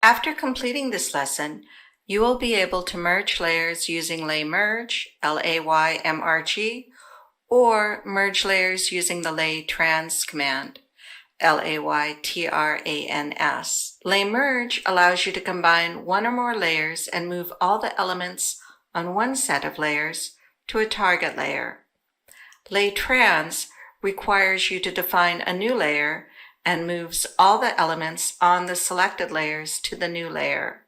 After completing this lesson, you will be able to merge layers using LAYMRG, LAYMRG, or merge layers using the LAYTRANS command, LAYTRANS. LAYMRG allows you to combine one or more layers and move all the elements on one set of layers to a target layer. LAYTRANS requires you to define a new layer and moves all the elements on the selected layers to the new layer.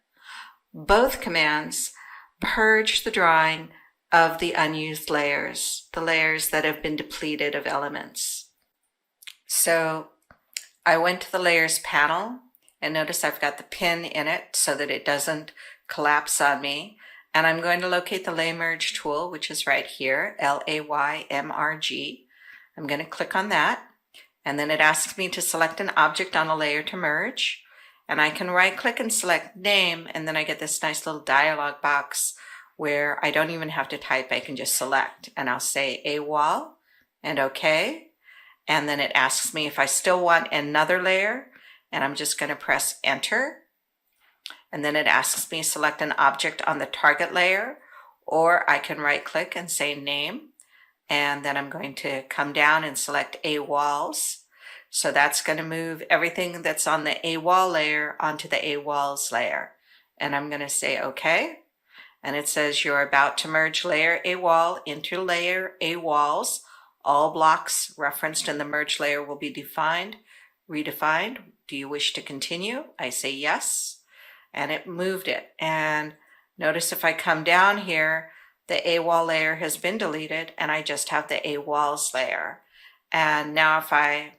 Both commands purge the drawing of the unused layers, the layers that have been depleted of elements. So I went to the Layers panel, and notice I've got the pin in it so that it doesn't collapse on me. And I'm going to locate the LAYMRG tool, which is right here, LAYMRG. I'm going to click on that, and then it asks me to select an object on a layer to merge. And I can right-click and select Name, and then I get this nice little dialog box where I don't even have to type, I can just select. And I'll say a wall and OK. And then it asks me if I still want another layer, and I'm just going to press Enter. And then it asks me to select an object on the target layer, or I can right-click and say Name. And then I'm going to come down and select A walls. So that's going to move everything that's on the A wall layer onto the A walls layer. And I'm going to say OK. And it says you're about to merge layer A wall into layer A walls. All blocks referenced in the merge layer will be redefined. Do you wish to continue? I say yes. And it moved it. And notice if I come down here, the A wall layer has been deleted and I just have the A walls layer. And now if I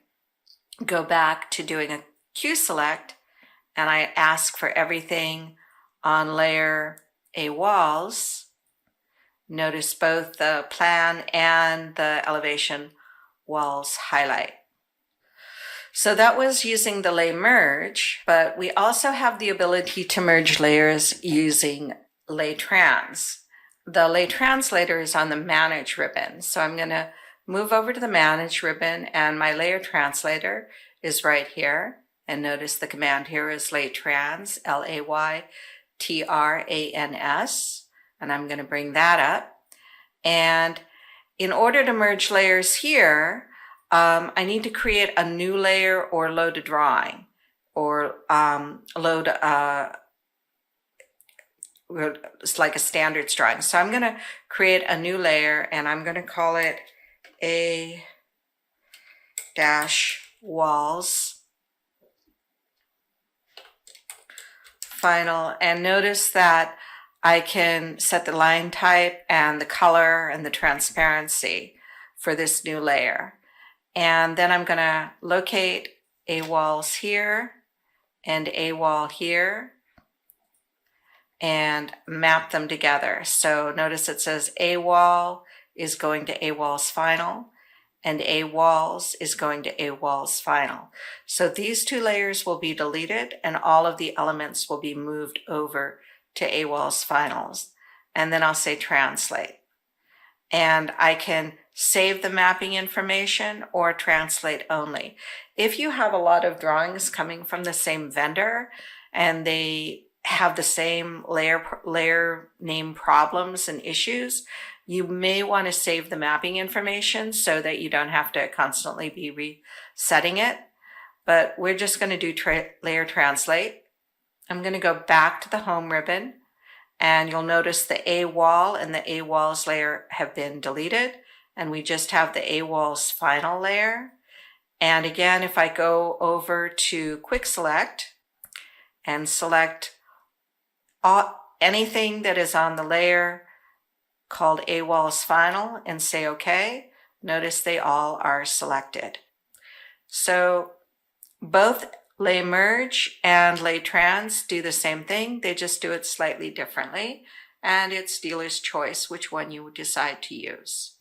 go back to doing a Q select and I ask for everything on layer A walls, notice both the plan and the elevation walls highlight. So that was using the LAYMRG, but we also have the ability to merge layers using LAYTRANS. The LAYTRANSLATOR is on the Manage ribbon. So I'm going to move over to the Manage ribbon, and my layer translator is right here. And notice the command here is LAYTRANS, LAYTRANS. And I'm going to bring that up. And in order to merge layers here, I need to create a new layer or load a drawing, or load it's like a standards drawing. So I'm going to create a new layer, and I'm going to call it A-walls final. And notice that I can set the line type and the color and the transparency for this new layer. And then I'm going to locate A walls here and A wall here and map them together. So notice it says A wall is going to A walls final, and A walls is going to A walls final. So these two layers will be deleted and all of the elements will be moved over to A walls finals. And then I'll say translate. And I can save the mapping information or translate only. If you have a lot of drawings coming from the same vendor and they have the same layer name problems and issues, you may want to save the mapping information so that you don't have to constantly be resetting it. But we're just going to do layer translate. I'm going to go back to the home ribbon, and you'll notice the A wall and the A walls layer have been deleted, and we just have the A walls final layer. And again, if I go over to quick select and select anything that is on the layer called A walls final and say OK, notice they all are selected. So both LAYMRG and LAYTRANS do the same thing, they just do it slightly differently, and it's dealer's choice which one you decide to use.